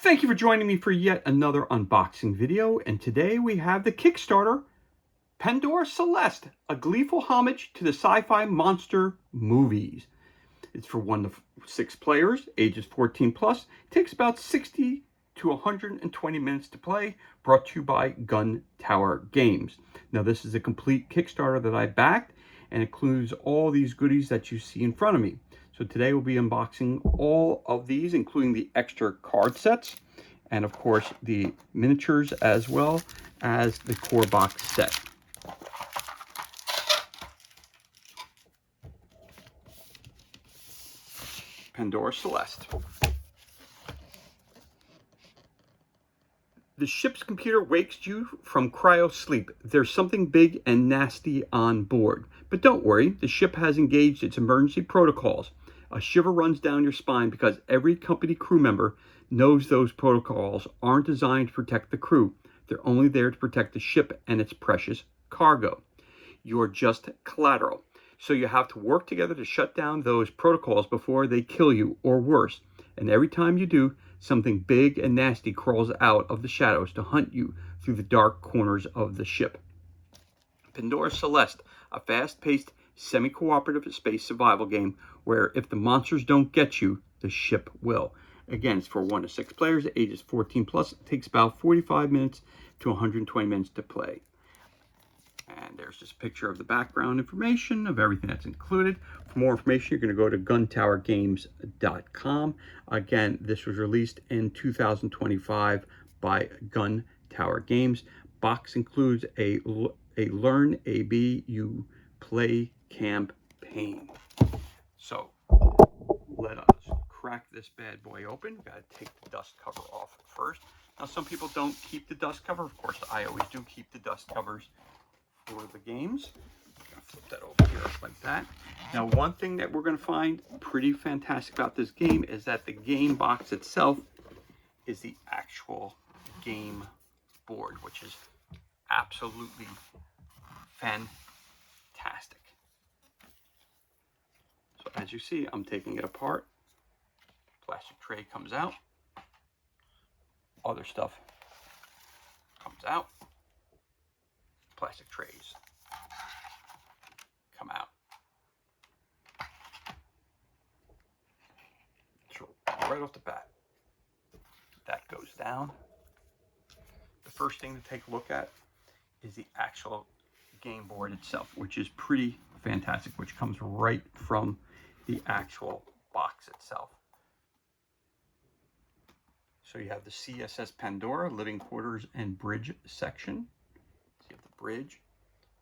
Thank you for joining me for yet another unboxing video, and today we have the Kickstarter Pandora Celeste, a gleeful homage to the sci-fi monster movies. It's for 1 to 6 players, ages 14 plus. It takes about 60 to 120 minutes to play, brought to you by Gun Tower Games. Now this is a complete Kickstarter that I backed and includes all these goodies that you see in front of me. So today we'll be unboxing all of these, including the extra card sets, and of course the miniatures as well as the core box set. Pandora Celeste. The ship's computer wakes you from cryo sleep. There's something big and nasty on board. But don't worry, the ship has engaged its emergency protocols. A shiver runs down your spine because every company crew member knows those protocols aren't designed to protect the crew. They're only there to protect the ship and its precious cargo. You're just collateral. So you have to work together to shut down those protocols before they kill you, or worse. And every time you do, something big and nasty crawls out of the shadows to hunt you through the dark corners of the ship. Pandora Celeste, a fast-paced, semi-cooperative space survival game where if the monsters don't get you, the ship will. Again, it's for 1 to 6 players, ages 14 plus. It takes about 45 minutes to 120 minutes to play. And there's just a picture of the background information of everything that's included. For more information, you're going to go to guntowergames.com. Again, this was released in 2025 by Gun Tower Games. Box includes a Learn AB You Play campaign. So let us crack this bad boy open. We've got to take the dust cover off first. Now, some people don't keep the dust cover. Of course, I always do keep the dust covers for the games. I'm going to flip that over here like that. Now, one thing that we're going to find pretty fantastic about this game is that the game box itself is the actual game board, which is absolutely fantastic. So as you see, I'm taking it apart. Plastic tray comes out. Other stuff comes out. Plastic trays come out. So right off the bat, that goes down. The first thing to take a look at is the actual game board itself, which is pretty fantastic, which comes right from the actual box itself. So you have the CSS Pandora, living quarters and bridge section. You have the bridge,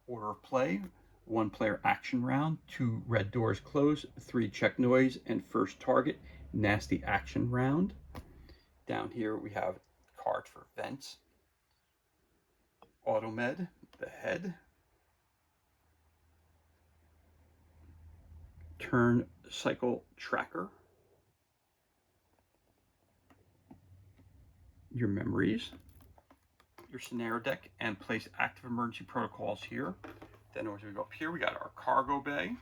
order of play, 1 player action round, 2 red doors close, 3 check noise, and first target, nasty action round. Down here we have cards for vents, automed, the head, turn cycle tracker, your memories, your scenario deck, and place active emergency protocols here. Then as we go up here, we got our cargo bay.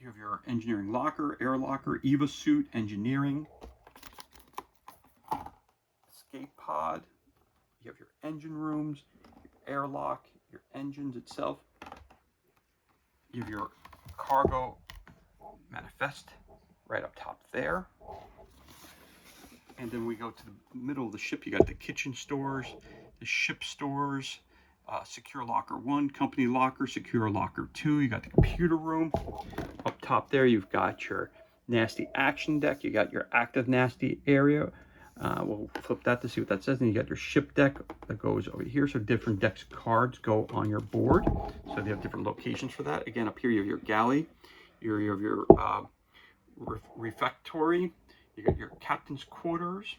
You have your engineering locker, air locker, EVA suit, engineering, escape pod. You have your engine rooms, your airlock, your engines itself. You have your cargo manifest right up top there. And then we go to the middle of the ship. You got the kitchen stores, the ship stores, secure locker 1, company locker, secure locker 2. You got the computer room. Up top there, you've got your nasty action deck. You got your active nasty area. We'll flip that to see what that says. And you got your ship deck that goes over here. So different decks cards go on your board. So they have different locations for that. Again, up here you have your galley. You have your refectory. You got your captain's quarters.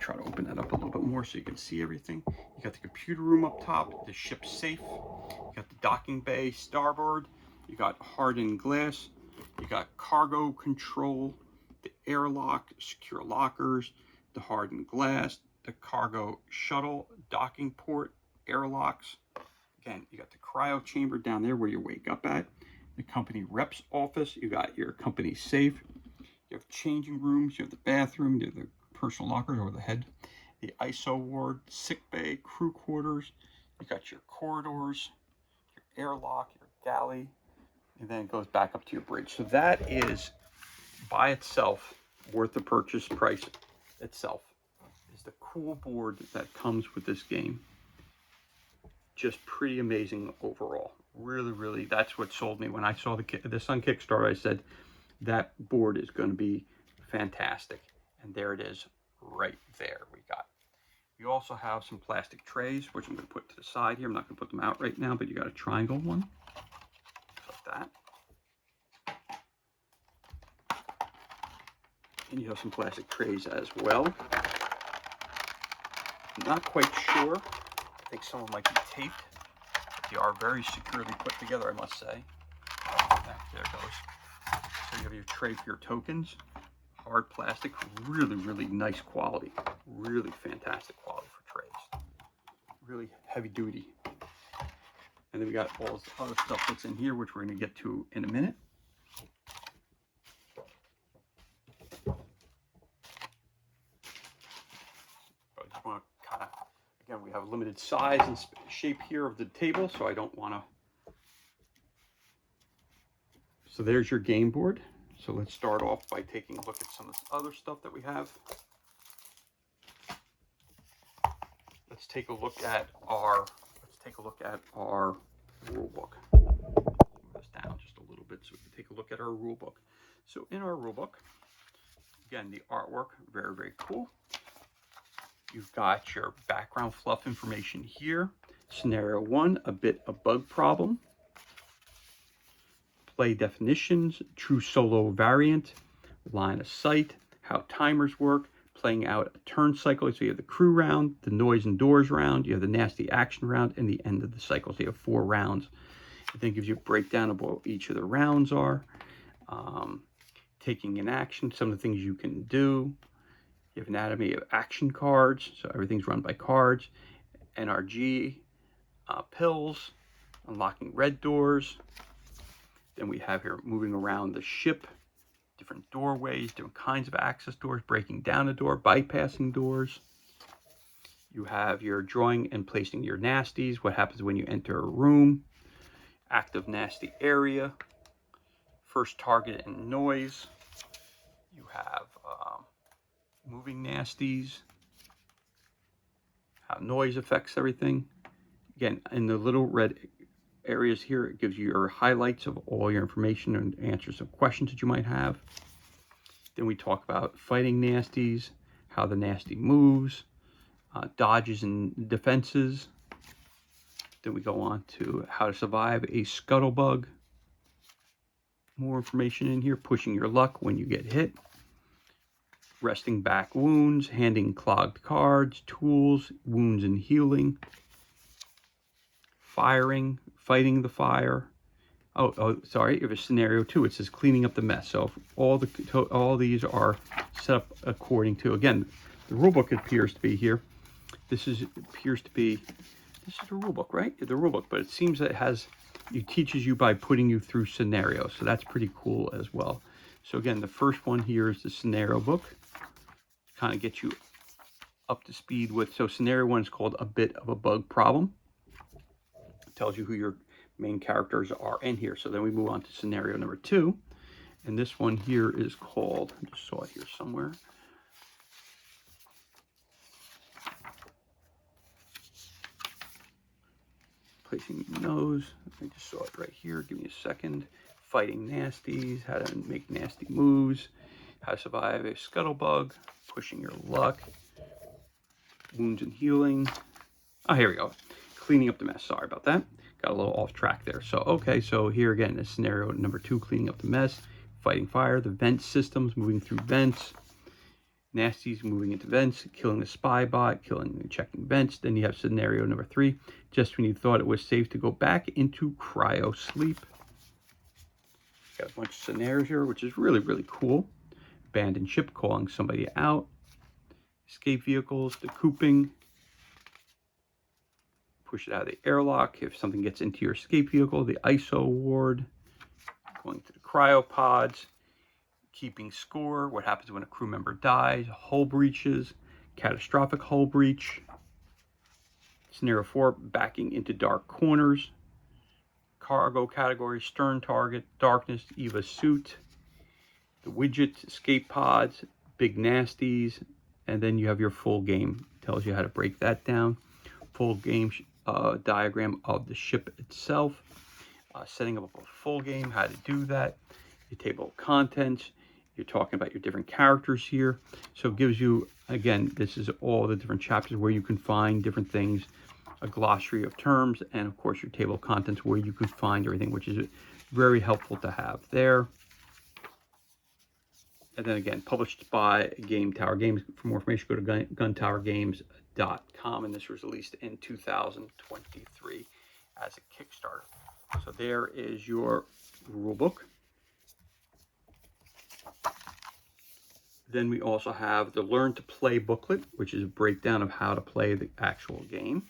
Try to open that up a little bit more so you can see everything. You got the computer room up top, the ship safe. You got the docking bay starboard. You got hardened glass. You got cargo control, the airlock, secure lockers, the hardened glass, the cargo shuttle, docking port, airlocks. Again, you got the cryo chamber down there where you wake up at. the company rep's office. You got your company safe. You have changing rooms. You have the bathroom. You have the personal locker or the head. The ISO ward, sick bay, crew quarters. You got your corridors, your airlock, your galley, and then it goes back up to your bridge. So that is by itself worth the purchase price itself. Is the cool board that comes with this game. Just pretty amazing overall. Really, that's what sold me. When I saw this on Kickstarter, I said, that board is going to be fantastic. And there it is right there. You also have some plastic trays, which I'm going to put to the side here. I'm not going to put them out right now, but you got a triangle one. Like that. And you have some plastic trays as well. I'm not quite sure. I think some of them might be taped. They are very securely put together, I must say. There it goes. So you have your tray for your tokens. Hard plastic, really nice quality. Really fantastic quality for trays. Really heavy duty. And then we got all this other stuff that's in here, which we're going to get to in a minute. I just want to kind of, again, we have limited size and shape here of the table, so I don't want to. So there's your game board. So let's start off by taking a look at some of this other stuff that we have. Let's take a look at our rule book. Move this down just a little bit so we can take a look at our rule book. So in our rule book, again, the artwork, very cool. You've got your background fluff information here. Scenario 1, a bit of bug problem. Play definitions, true solo variant, line of sight, how timers work, playing out a turn cycle. So you have the crew round, the noise and doors round, you have the nasty action round, and the end of the cycle. So you have 4 rounds. It then gives you a breakdown of what each of the rounds are. Taking an action, some of the things you can do. You have anatomy of action cards, so everything's run by cards. NRG, pills, unlocking red doors. Then we have here moving around the ship, different doorways, different kinds of access doors, breaking down a door, bypassing doors. You have your drawing and placing your nasties, what happens when you enter a room, active nasty area, first target and noise. You have moving nasties, how noise affects everything. Again, in the little red areas here, it gives you your highlights of all your information and answers some questions that you might have. Then we talk about fighting nasties, how the nasty moves, dodges and defenses. Then we go on to how to survive a scuttlebug. More information in here, pushing your luck when you get hit. Resting back wounds, handing clogged cards, tools, wounds and healing. Firing, fighting the fire. Sorry, if it's scenario 2, it says cleaning up the mess. So all these are set up according to, again, the rule book appears to be here. This is the rule book, right? The rule book, but it seems that it teaches you by putting you through scenarios. So that's pretty cool as well. So again, the first one here is the scenario book. Kind of get you up to speed with, so scenario 1 is called a bit of a bug problem. It tells you who your main characters are in here. So then we move on to scenario number 2. And this one here is called, I just saw it here somewhere. Placing your nose. I just saw it right here. Give me a second. Fighting nasties, how to make nasty moves, how to survive a scuttlebug, pushing your luck, wounds and healing. Oh, here we go. Cleaning up the mess. Sorry about that. Got a little off track there. So, okay, so here again is scenario number 2, cleaning up the mess, fighting fire, the vent systems, moving through vents, nasties moving into vents, killing the spy bot, killing and checking vents. Then you have scenario number 3, just when you thought it was safe to go back into cryo sleep. Got a bunch of scenarios here, which is really cool. Abandoned ship, calling somebody out. Escape vehicles, the cooping. Push it out of the airlock if something gets into your escape vehicle. The ISO ward. going to the cryopods, keeping score, what happens when a crew member dies, hull breaches, catastrophic hull breach, scenario 4, backing into dark corners, cargo category, stern target, darkness, EVA suit, the widget, escape pods, big nasties, and then you have your full game. Tells you how to break that down. Full game diagram of the ship itself, setting up a full game, how to do that, your table of contents. You're talking about your different characters here. So it gives you, again, this is all the different chapters where you can find different things, a glossary of terms, and of course your table of contents where you can find everything, which is very helpful to have there. And then again, published by Game Tower Games. For more information, go to guntowergames.com, and this was released in 2023 as a Kickstarter. So there is your rulebook. Then we also have the Learn to Play booklet, which is a breakdown of how to play the actual game.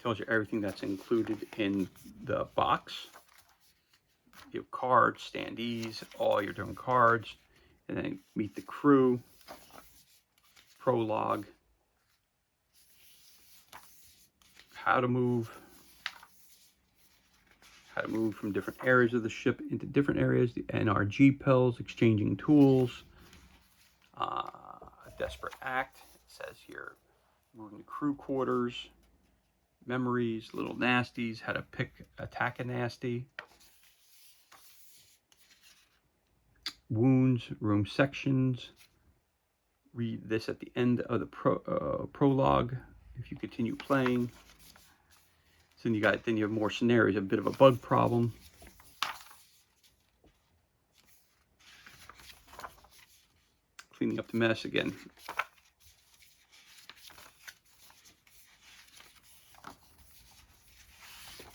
Tells you everything that's included in the box. You have cards, standees, all your different cards, and then meet the crew, prologue, how to move from different areas of the ship into different areas, the NRG pills, exchanging tools, a desperate act, it says here, moving to crew quarters, memories, little nasties, how to attack a nasty, wounds, room sections. Read this at the end of the prologue if you continue playing. So then you have more scenarios, a bit of a bug problem. Cleaning up the mess again.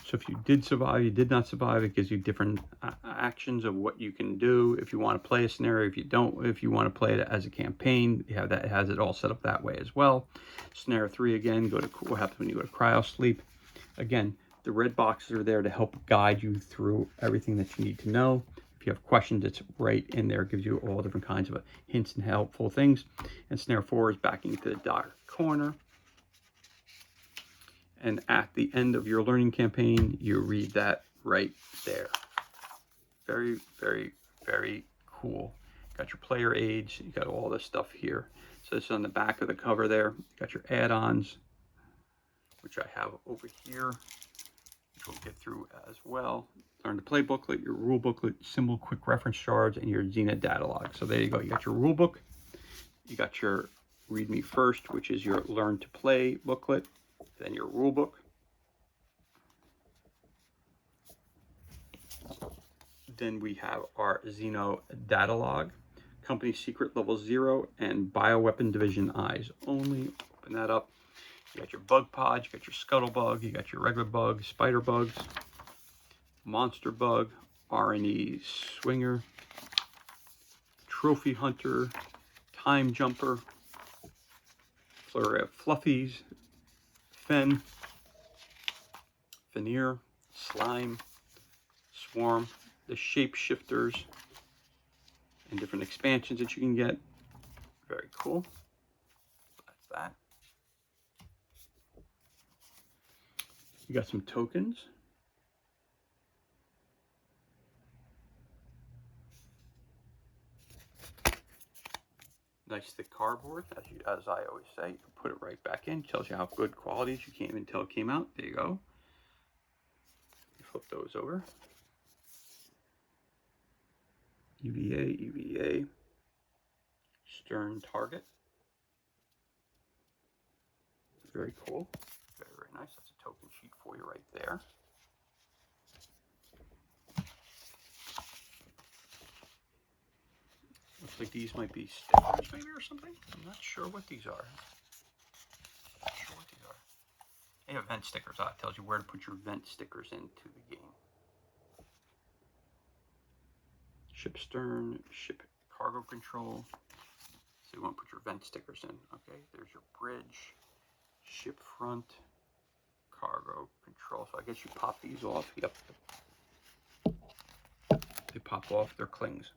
So if you did survive, you did not survive, it gives you different actions of what you can do. If you want to play a scenario, if you want to play it as a campaign, you have that, it has it all set up that way as well. Scenario 3 again, what happens when you go to cryo sleep. Again, the red boxes are there to help guide you through everything that you need to know. If you have questions, it's right in there. It gives you all different kinds of hints and helpful things. And scenario 4 is backing into the dark corner. And at the end of your learning campaign, you read that right there. Very, very, very cool. Got your player aids. You got all this stuff here. So this is on the back of the cover there. You got your add-ons, which I have over here, which we'll get through as well. Learn to Play booklet, your rule booklet, symbol quick reference shards, and your Xena data log. So there you go. You got your rule book. You got your Read Me First, which is your Learn to Play booklet. Then your rule book. Then we have our Xeno data log, company secret level 0, and bioweapon division eyes only. Open that up. You got your bug pod, you got your scuttlebug, you got your regular bug, spider bugs, monster bug, RNE swinger, trophy hunter, time jumper, flurry of fluffies, fen, veneer, slime, swarm, the shapeshifters, and different expansions that you can get. Very cool. That's that. You got some tokens. Nice thick cardboard, as I always say. You put it right back in. Tells you how good quality is. You can't even tell it came out. There you go. You flip those over. EVA, stern target. Very cool. Very, very nice. That's a token sheet for you right there. Looks like these might be stickers maybe or something. I'm not sure what these are. They have vent stickers. It tells you where to put your vent stickers into the game. Ship stern, ship cargo control. So you want to put your vent stickers in. Okay, there's your bridge, ship front, cargo control. So I guess you pop these off. Yep. They pop off. They're clings.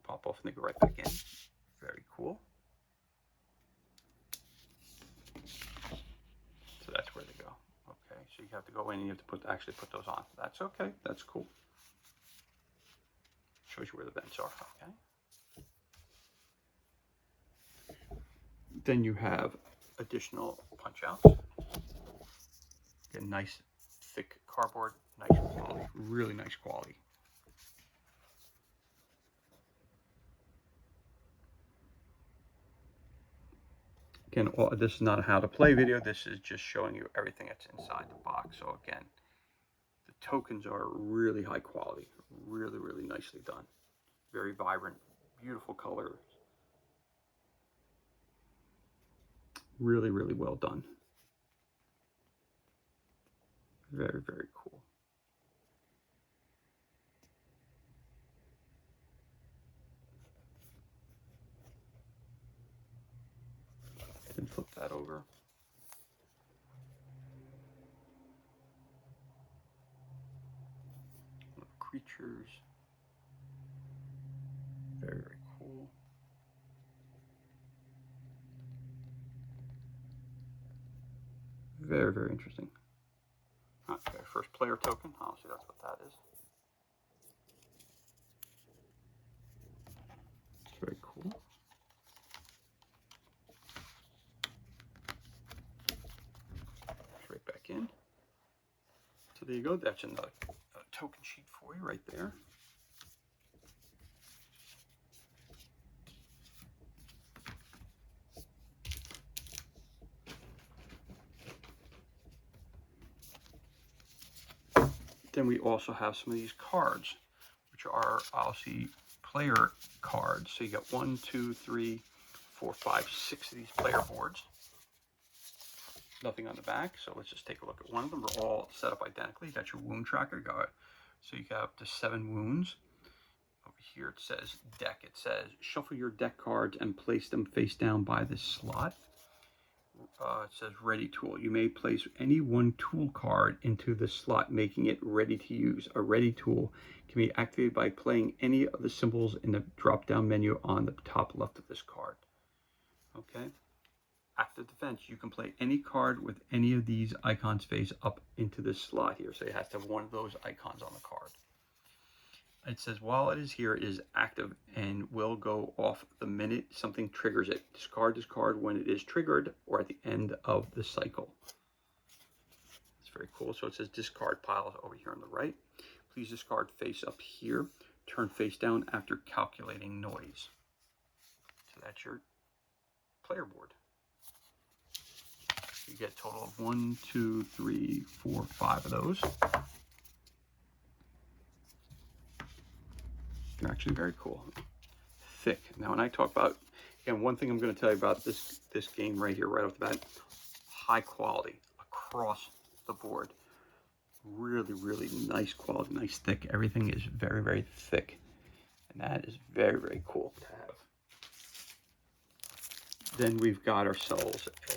Pop off and they go right back in. Very cool. So that's where they go. Okay, so you have to go in and you have to actually put those on. That's okay. That's cool. Shows you where the vents are. Okay. Then you have additional punch outs. Get nice thick cardboard, nice quality, really nice quality. Again, this is not a how to play video. This is just showing you everything that's inside the box. So again, the tokens are really high quality, really, really nicely done. Very vibrant, beautiful colors. Really, really well done. Very, very cool. And flip that over. Creatures. Very, very cool. Very, very interesting. Okay, first player token. Obviously, that's what that is. It's very cool. Right back in. So there you go. That's another token sheet for you right there. Then we also have some of these cards, which are obviously player cards. So you got 1, 2, 3, 4, 5, 6 of these player boards. Nothing on the back, so let's just take a look at one of them. They're all set up identically. You got your wound tracker. So you got up to 7 wounds. Over here it says deck. It says shuffle your deck cards and place them face down by this slot. It says ready tool. You may place any one tool card into the slot, making it ready to use. A ready tool can be activated by playing any of the symbols in the drop-down menu on the top left of this card. Okay. Active defense. You can play any card with any of these icons face up into this slot here. So it has to have one of those icons on the card. It says while it is here, it is active and will go off the minute something triggers it. Discard this card when it is triggered or at the end of the cycle. It's very cool. So it says discard pile over here on the right. Please discard face up here. Turn face down after calculating noise. So that's your player board. You get a total of 1, 2, 3, 4, 5 of those. They're actually very cool. Thick. Now, when I talk about, again, one thing I'm going to tell you about this game right here, right off the bat, high quality across the board. Really, really nice quality, nice thick. Everything is very, very thick. And that is very, very cool to have. Then we've got ourselves a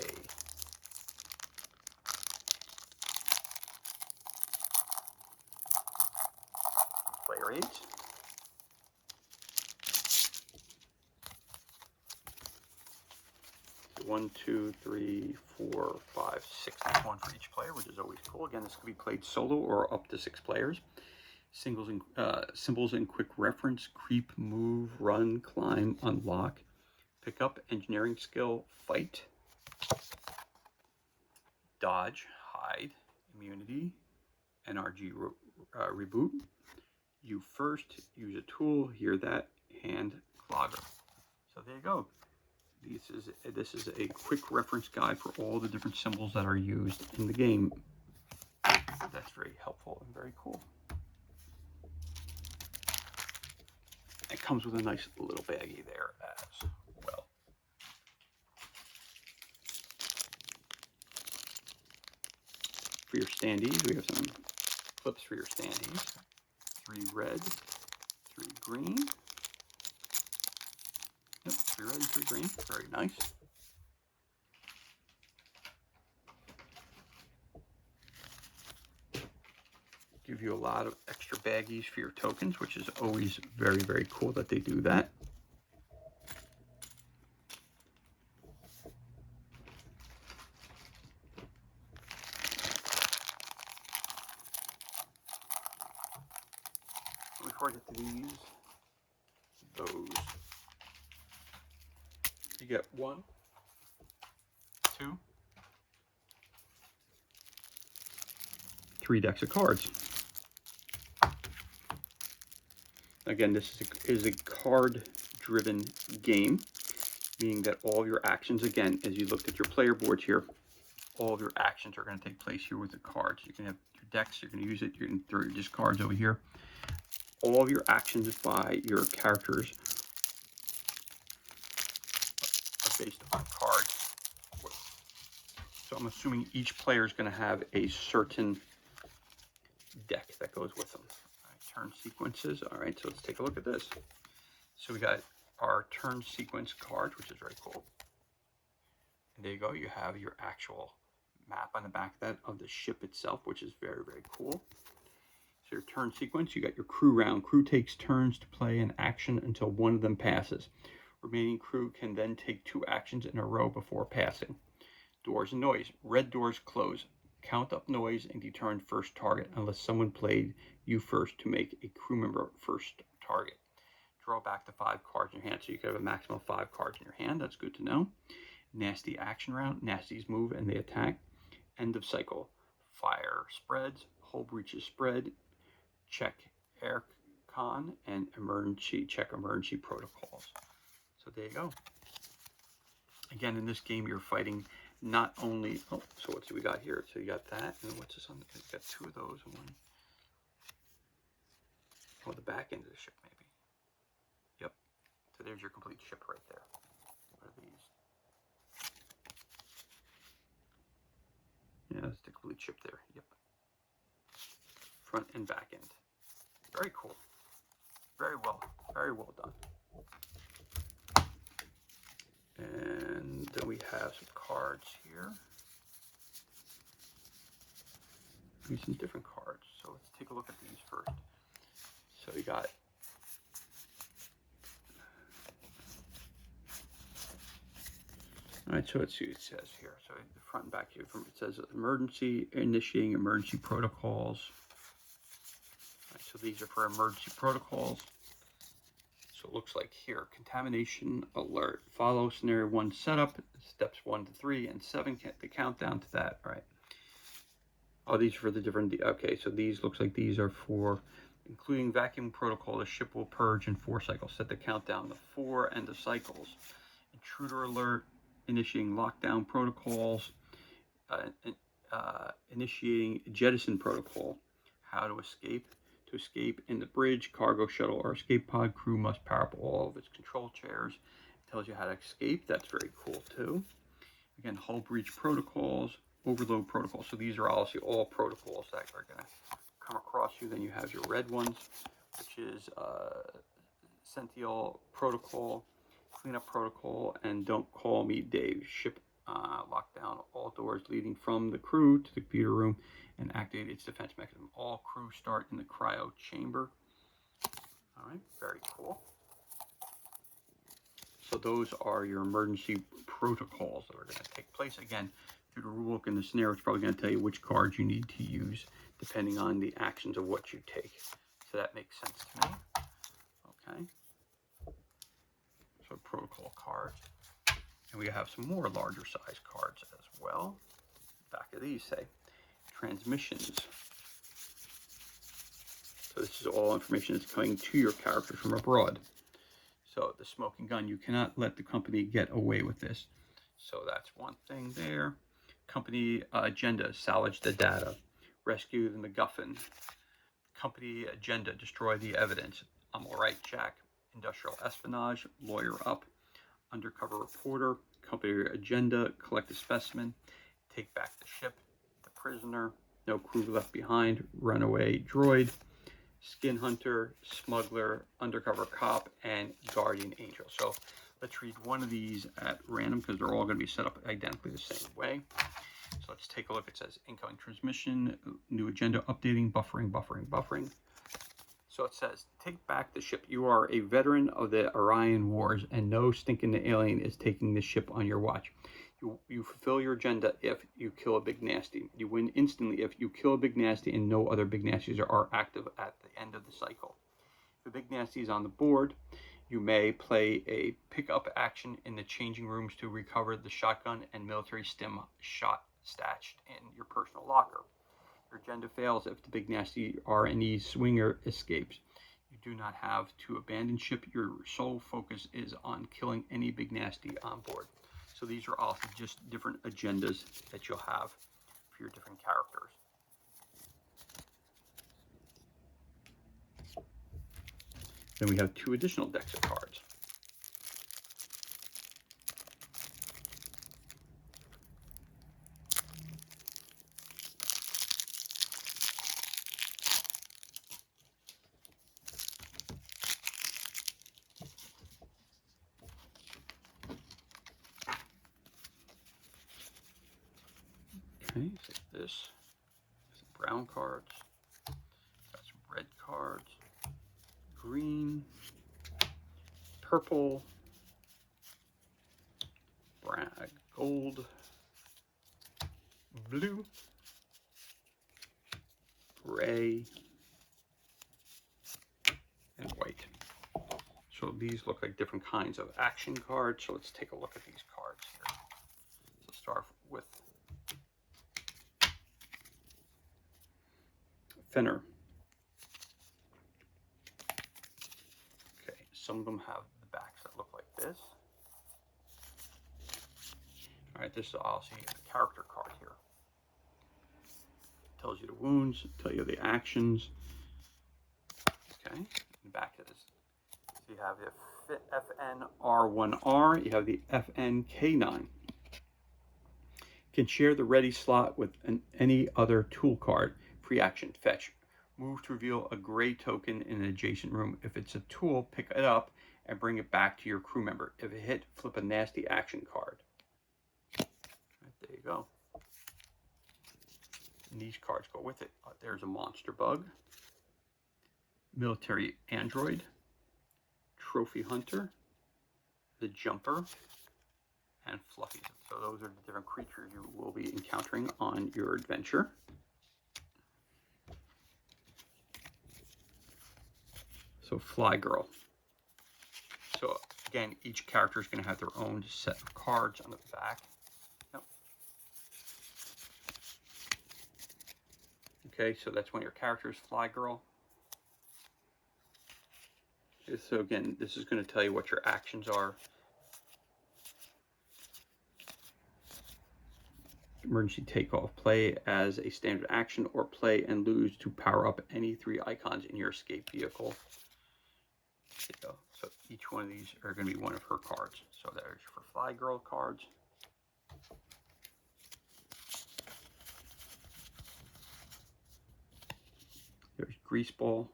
player aids. 1, 2, 3, 4, 5, 6. There's one for each player, which is always cool. Again, this can be played solo or up to 6 players. Symbols and quick reference: creep, move, run, climb, unlock, pick up, engineering skill, fight, dodge, hide, immunity, NRG reboot. You first, use a tool, hear that, hand, clogger. So there you go. This is a quick reference guide for all the different symbols that are used in the game. That's very helpful and very cool. It comes with a nice little baggie there as well. For your standees, we have some clips for your standees. 3 red, 3 green. Yep, 3 red and 3 green. Very nice. give you a lot of extra baggies for your tokens, which is always very, very cool that they do that. Before I get to those, you get 1, 2, 3 decks of cards. Again, this is a card-driven game, meaning that all of your actions, again, as you looked at your player boards here, all of your actions are going to take place here with the cards. You can have your decks, you're going to use it, you're going to throw your discards over here. All of your actions by your characters are based on cards. So I'm assuming each player is going to have a certain deck that goes with them. All right, turn sequences. All right, so let's take a look at this. So we got our turn sequence cards, which is very cool. And there you go. You have your actual map on the back of the ship itself, which is very, very cool. So your turn sequence, you got your crew round. Crew takes turns to play an action until one of them passes. Remaining crew can then take 2 actions in a row before passing. Doors and noise. Red doors close. Count up noise and determine first target unless someone played you first to make a crew member first target. Draw back to 5 cards in your hand. So you can have a maximum of 5 cards in your hand. That's good to know. Nasty action round. Nasties move and they attack. End of cycle. Fire spreads. Hull breaches spread. Check air con and check emergency protocols. So there you go. Again, in this game, you're fighting not only, so what do we got here? So you got that, and what's this on? You got 2 of those, and 1. Oh, the back end of the ship, maybe. Yep. So there's your complete ship right there. What are these? Yeah, that's the complete ship there. Yep. Front and back end. Very cool. Very well done. And then we have some cards here. These some different cards. So let's take a look at these first. So you got all right, so let's see what it says here. So the front and back here, it says initiating emergency protocols. All right, so these are for emergency protocols. So it looks like here, contamination alert. Follow scenario 1 setup, steps 1 to 3 and 7, the countdown to that. All right. Oh, these are for the different, okay, so these looks like these are for including vacuum protocol. The ship will purge in 4 cycles. Set the countdown to 4 end of cycles. Intruder alert, initiating lockdown protocols, initiating jettison protocol. How to escape. To escape in the bridge, cargo shuttle, or escape pod, crew must power up all of its control chairs. It tells you how to escape. That's very cool too. Again, hull breach protocols, overload protocols. So these are obviously all protocols that are going to come across you. Then you have your red ones, which is Sentinel protocol, cleanup protocol, and don't call me Dave. Ship lockdown all doors leading from the crew to the computer room and activate its defense mechanism. All crew start in the cryo chamber. All right, very cool. So those are your emergency protocols that are going to take place. Again, through the rule book and the scenario, it's probably going to tell you which cards you need to use depending on the actions of what you take. So that makes sense to me. Okay. So protocol cards. And we have some more larger size cards as well. Back of these say transmissions. So this is all information that's coming to your character from abroad. So the smoking gun, you cannot let the company get away with this. So that's one thing there. Company agenda, salvage the data. Rescue the MacGuffin. Company agenda, destroy the evidence. I'm all right, Jack. Industrial espionage, lawyer up. Undercover reporter. Company agenda, collect a specimen. Take back the ship. The prisoner. No crew left behind. Runaway droid. Skin hunter, smuggler, undercover cop, and guardian angel. So let's read one of these at random because they're all going to be set up identically the same way. So let's take a look. It says incoming transmission, new agenda updating, buffering. So it says, take back the ship. You are a veteran of the Orion Wars, and no stinking alien is taking the ship on your watch. You fulfill your agenda if you kill a big nasty. You win instantly if you kill a big nasty and no other big nasties are active at the end of the cycle. If a big nasty is on the board, you may play a pickup action in the changing rooms to recover the shotgun and military stim shot stashed in your personal locker. Your agenda fails if the big nasty R&E swinger escapes. You do not have to abandon ship. Your sole focus is on killing any big nasty on board. So these are all just different agendas that you'll have for your different characters. Then we have 2 additional decks of cards. Okay, so this is some brown cards, got some red cards, green, purple, brown, gold, blue, gray, and white. So these look like different kinds of action cards. So let's take a look at these cards here. So start with Fenner. Okay, some of them have the backs that look like this. All right, this is obviously a character card here. It tells you the wounds, tells you the actions. Okay, and back to this. So you have the FNR1R, you have the FNK9. Can share the ready slot with any other tool card. Free action, fetch. Move to reveal a gray token in an adjacent room. If it's a tool, pick it up and bring it back to your crew member. If it hit, flip a nasty action card. Right, there you go. And these cards go with it. There's a monster bug, military android, trophy hunter, the jumper, and Fluffy. So those are the different creatures you will be encountering on your adventure. So Fly Girl. So again, each character is going to have their own set of cards on the back. Yep. Okay, so that's one of your characters, Fly Girl. So again, this is going to tell you what your actions are. Emergency takeoff. Play as a standard action or play and lose to power up any 3 icons in your escape vehicle. So each one of these are going to be one of her cards. So there's for Fly Girl cards. There's Greaseball.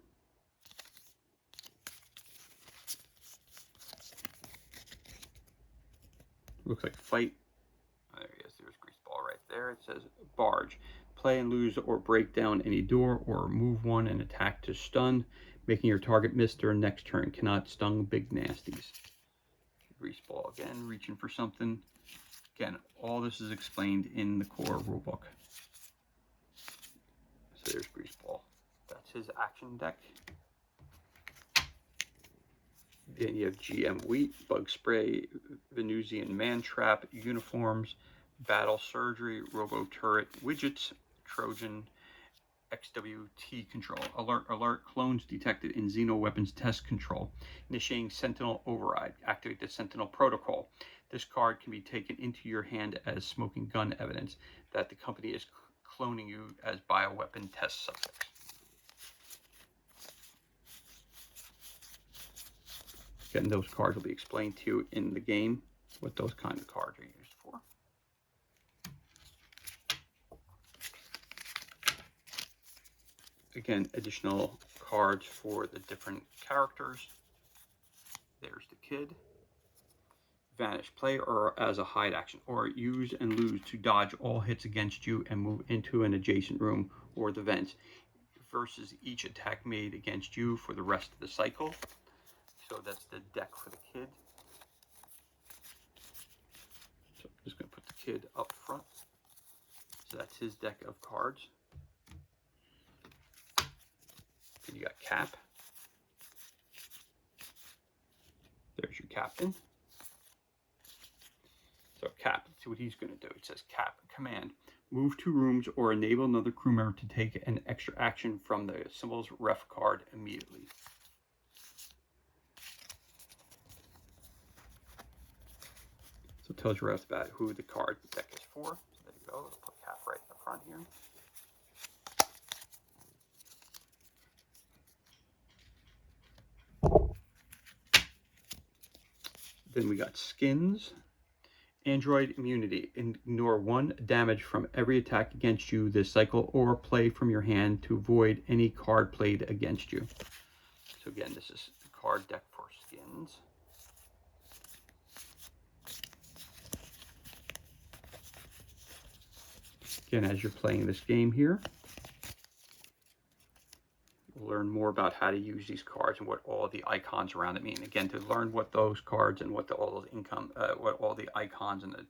Looks like Fight. There he is. There's Greaseball right there. It says Barge. Play and lose or break down any door or move one and attack to stun, making your target miss their next turn. Cannot stun big nasties. Greaseball again, reaching for something. Again, all this is explained in the core rulebook. So there's Greaseball. That's his action deck. Then you have GM Wheat, Bug Spray, Venusian Man Trap, Uniforms, Battle Surgery, Robo Turret, Widgets, Trojan, XWT Control. Alert, clones detected in Xeno Weapons Test Control. Initiating Sentinel Override. Activate the Sentinel Protocol. This card can be taken into your hand as smoking gun evidence that the company is cloning you as bioweapon test subjects. Again, those cards will be explained to you in the game, what those kind of cards are used for. Again, additional cards for the different characters. There's the kid. Vanish. Play or as a hide action, or use and lose to dodge all hits against you and move into an adjacent room or the vents. Versus each attack made against you for the rest of the cycle. So that's the deck for the kid. So I'm just going to put the kid up front. So that's his deck of cards. Then you got Cap. There's your captain. So Cap, let's see what he's going to do. It says Cap, command, move 2 rooms or enable another crew member to take an extra action from the symbol's ref card immediately. So it tells you right off the bat who the card deck is for. So there you go. We'll put Cap right in the front here. Then we got skins. Android immunity. Ignore 1 damage from every attack against you this cycle or play from your hand to avoid any card played against you. So again, this is the card deck for skins. Again, as you're playing this game here, we'll learn more about how to use these cards and what all the icons around it mean. Again, to learn what those cards and what all those what all the icons and the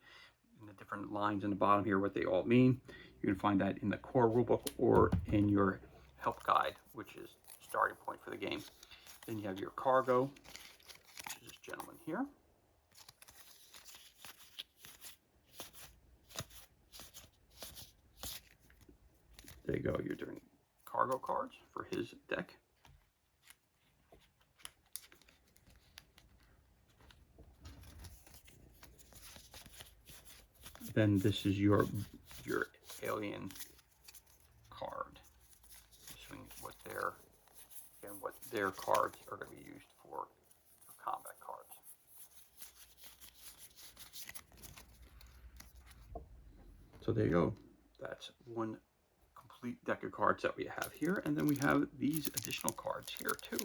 different lines in the bottom here, what they all mean, you can find that in the core rulebook or in your help guide, which is starting point for the game. Then you have your cargo, which is this gentleman here. There you go, you're doing cargo cards for his deck. Then this is your alien card, showing what their cards are going to be used for combat cards. So there you go. That's one complete deck of cards that we have here, and then we have these additional cards here too.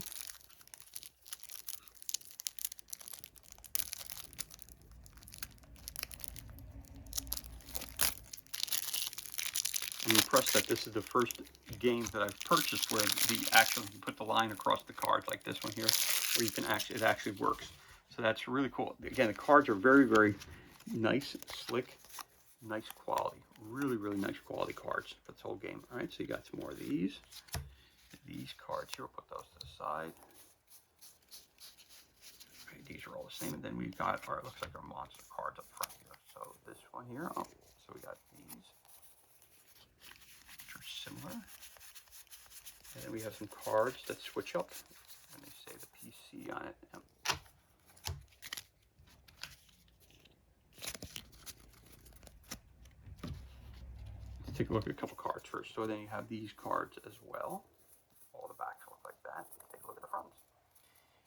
I'm impressed that this is the first game that I've purchased where you put the line across the cards like this one here, where you can it actually works. So that's really cool. Again, the cards are very, very nice, slick, nice quality. Really, really nice quality cards for this whole game. All right, so you got some more of these. These cards here, we'll put those to the side. All right, these are all the same. And then we've got our, it looks like our monster cards up front here. So this one here, so we got these. Similar. And then we have some cards that switch up and they say the PC on it. Let's take a look at a couple cards first. So then you have these cards as well. All the backs look like that. Let's take a look at the fronts.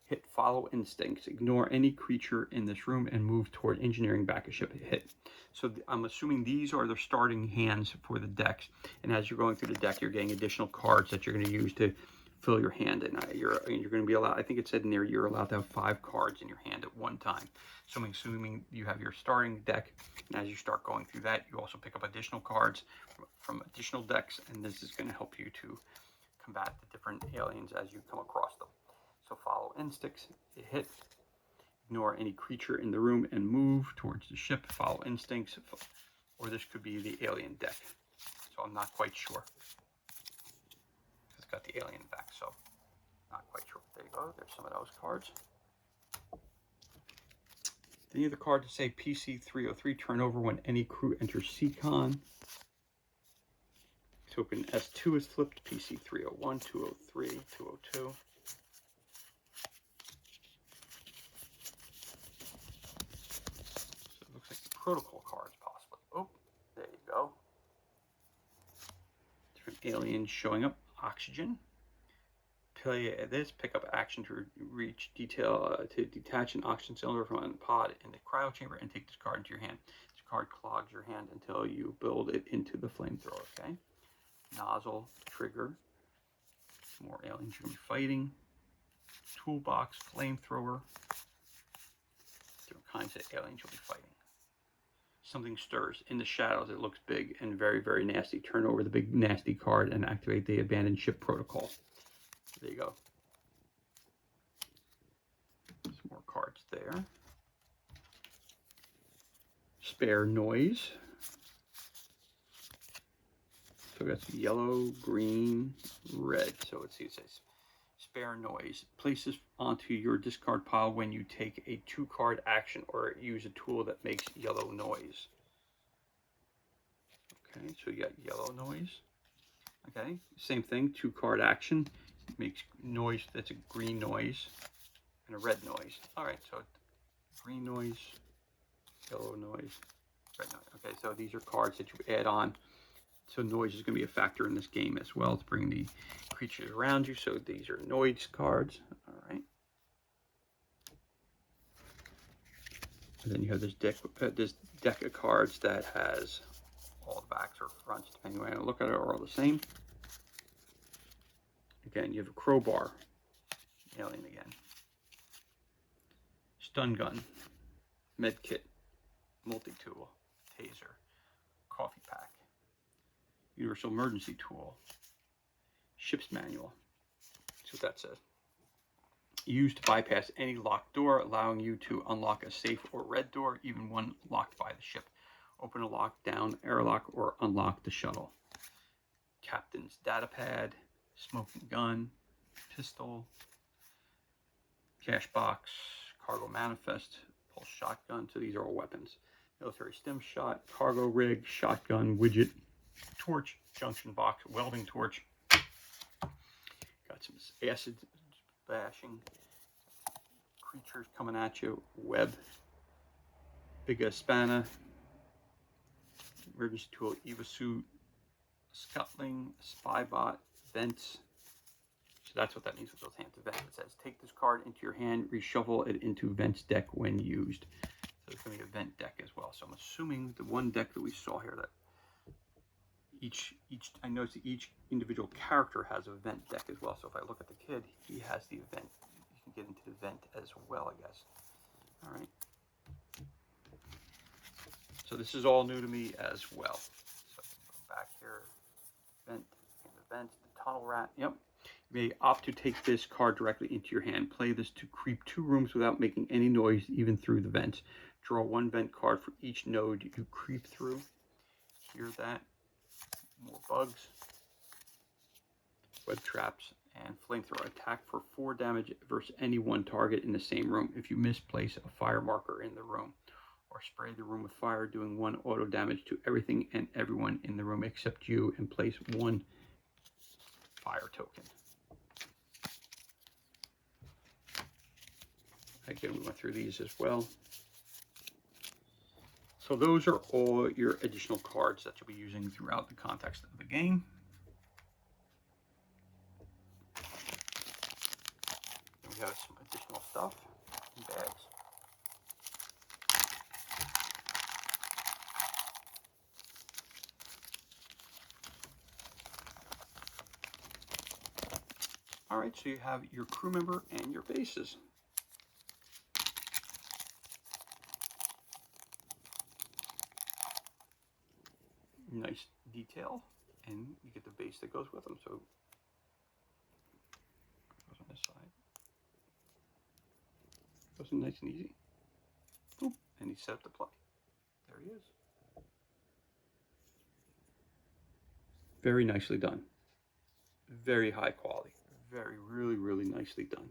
Hit follow instincts. Ignore any creature in this room and move toward engineering back a ship. Hit. So I'm assuming these are the starting hands for the decks. And as you're going through the deck, you're getting additional cards that you're going to use to fill your hand. And you're going to be allowed, I think it said in there, you're allowed to have 5 cards in your hand at one time. So I'm assuming you have your starting deck. And as you start going through that, you also pick up additional cards from additional decks. And this is going to help you to combat the different aliens as you come across them. So follow instincts, hit, ignore any creature in the room and move towards the ship, follow instincts, or this could be the alien deck. So I'm not quite sure. It's got the alien back, so not quite sure. There you go, there's some of those cards. Then you have the card to say PC 303, turn over when any crew enters CCON. Token S2 is flipped, PC 301, 203, 202. Protocol cards, possibly. Oh, there you go. Different aliens showing up. Oxygen. Play this. Pick up action to reach detail to detach an oxygen cylinder from a pod in the cryo chamber and take this card into your hand. This card clogs your hand until you build it into the flamethrower. Okay. Nozzle. Trigger. More aliens you're gonna be fighting. Toolbox. Flamethrower. Different kinds of aliens you'll be fighting. Something stirs. In the shadows, it looks big and very, very nasty. Turn over the big nasty card and activate the abandoned ship protocol. There you go. Some more cards there. Spare noise. So that's yellow, green, red. So let's see, it says spare noise. Place this onto your discard pile when you take a 2-card action or use a tool that makes yellow noise. Okay, so you got yellow noise. Okay, same thing, 2-card action. Makes noise, that's a green noise and a red noise. All right, so green noise, yellow noise, red noise. Okay, so these are cards that you add on. So noise is going to be a factor in this game as well to bring the creatures around you. So these are noise cards. All right. And then you have this deck of cards that has all the backs or fronts, depending on how you look at it, are all the same. Again, you have a crowbar, alien again, stun gun, med kit, multi-tool, taser, coffee pack, universal emergency tool, ship's manual. That's what that says. Used to bypass any locked door, allowing you to unlock a safe or red door, even one locked by the ship. Open a lock, down airlock, or unlock the shuttle. Captain's data pad, smoking gun, pistol, cash box, cargo manifest, pulse shotgun. So these are all weapons. Military stem shot, cargo rig, shotgun, widget, torch, junction box, welding torch. Got some acid bashing, creatures coming at you, web, big spanner, emergency tool, Eva suit, scuttling, spy bot, vents. So that's what that means with those hands. Vent. It says take this card into your hand, reshuffle it into vents deck when used. So it's going to be a vent deck as well. So I'm assuming the one deck that we saw here, that I noticed that each individual character has a vent deck as well. So if I look at the kid, he has the event. You can get into the vent as well, I guess. All right. So this is all new to me as well. So go back here, vent, and the vent, the tunnel rat. Yep. You may opt to take this card directly into your hand. Play this to creep 2 rooms without making any noise, even through the vents. Draw 1 vent card for each node you creep through. Hear that? More bugs, web traps, and flamethrower. Attack for 4 damage versus any one target in the same room. If you misplace a fire marker in the room, or spray the room with fire, doing 1 auto damage to everything and everyone in the room except you, and place 1 fire token. Again, we went through these as well. So those are all your additional cards that you'll be using throughout the context of the game. And we have some additional stuff in bags. All right, so you have your crew member and your bases. Nice detail, and you get the base that goes with them. So it goes on this side. Goes in nice and easy. Boop, and he's set up to play. There he is. Very nicely done. Very high quality. Very, really, really nicely done.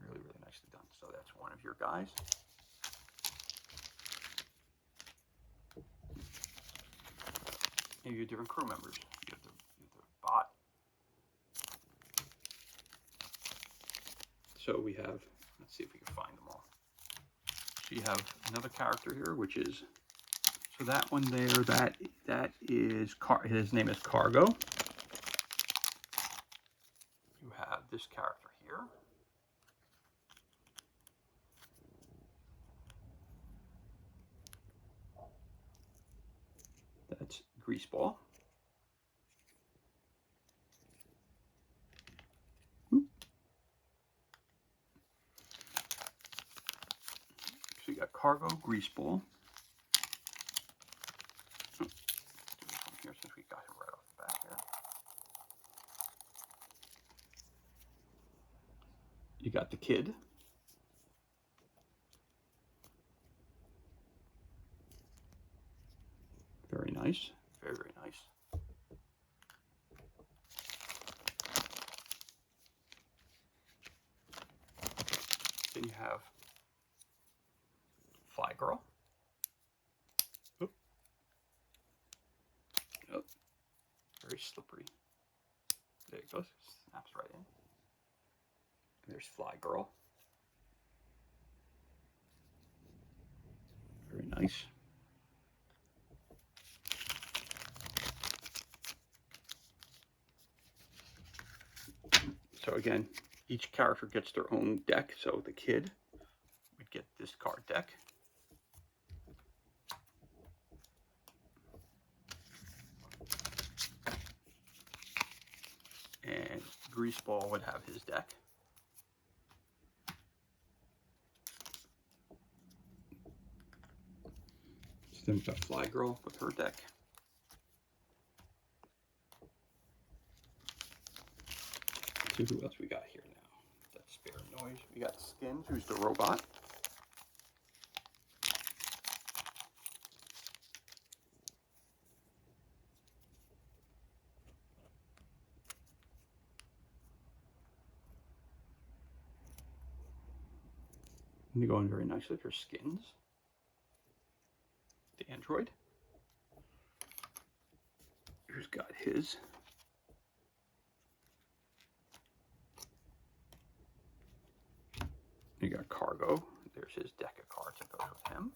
Really, really nicely done. So that's one of your guys. And you have different crew members. You have the bot. So we have, let's see if we can find them all. So you have another character here, which is, so that one there, that is, his name is Cargo. You have this character here. That's Greaseball. got Cargo, Grease Ball. Oh, do this one here since we got him right off the bat here. You got the Kid. Very nice. Very, very nice. Then you have Fly Girl. Oop. Oh, very slippery. There it goes. Snaps right in. And there's Fly Girl. Very nice. So again, each character gets their own deck. So the Kid would get this card deck. And Greaseball would have his deck. So then we've got Fly Girl with her deck. Let's see who else we got here now. That's Spare Noise. We got Skins, who's the robot. And they go in very nicely for Skins. The android. Who's got his. You got Cargo. There's his deck of cards that goes with him.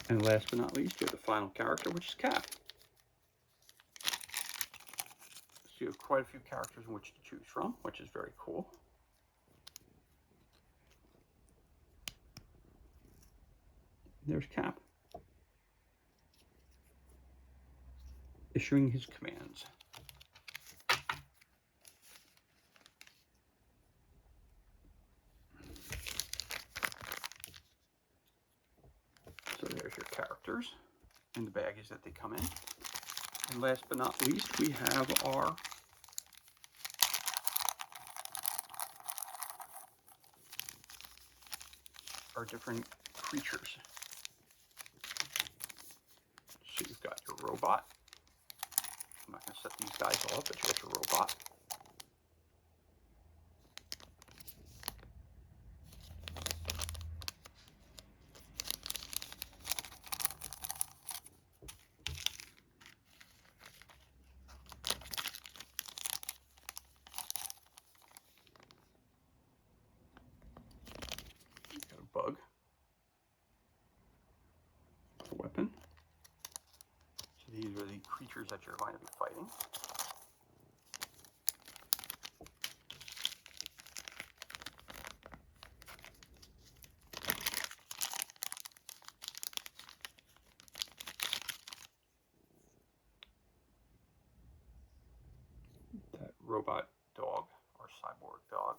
And last but not least, you have the final character, which is Cap. So you have quite a few characters in which to choose from, which is very cool. There's Cap. Issuing his commands. So there's your characters and the baggies that they come in. And last but not least, we have our different creatures. So you've got your robot. I'm not going to set these guys all up, but you got your robot. You've got a bug. A weapon. So these are the creatures that you're going to be fighting. That robot dog or cyborg dog.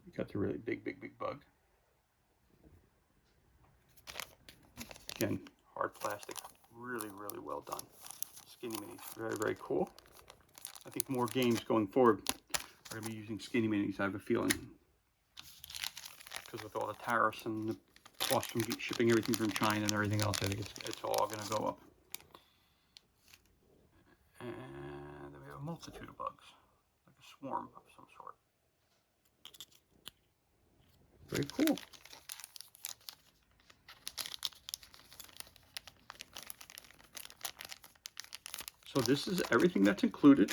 You got the really big bug. Again, hard plastic, really well done. Skinny minis, very, very cool. I think more games going forward are going to be using skinny minis, I have a feeling. Because with all the tariffs and the cost from shipping everything from China and everything else, I think it's all going to go up. And then we have a multitude of bugs, like a swarm of some sort. Very cool. So this is everything that's included.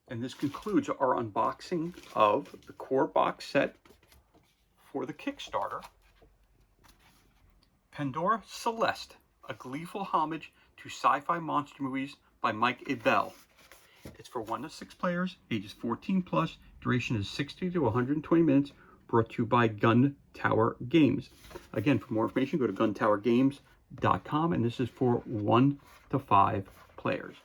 And this concludes our unboxing of the core box set for the Kickstarter. Pandora Celeste, a gleeful homage to sci-fi monster movies by Mike Ebell. It's for 1 to 6 players, ages 14 plus, Duration is 60 to 120 minutes. Brought to you by Gun Tower Games. Again, for more information, go to guntowergames.com, and this is for 1 to 5 players.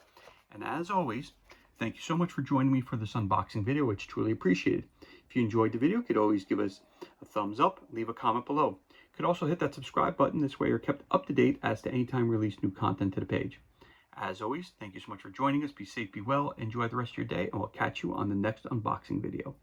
And as always, thank you so much for joining me for this unboxing video. It's truly appreciated. If you enjoyed the video, you could always give us a thumbs up, leave a comment below. You could also hit that subscribe button. This way you're kept up to date as to any time we release new content to the page. As always, thank you so much for joining us. Be safe, be well, enjoy the rest of your day, and we'll catch you on the next unboxing video.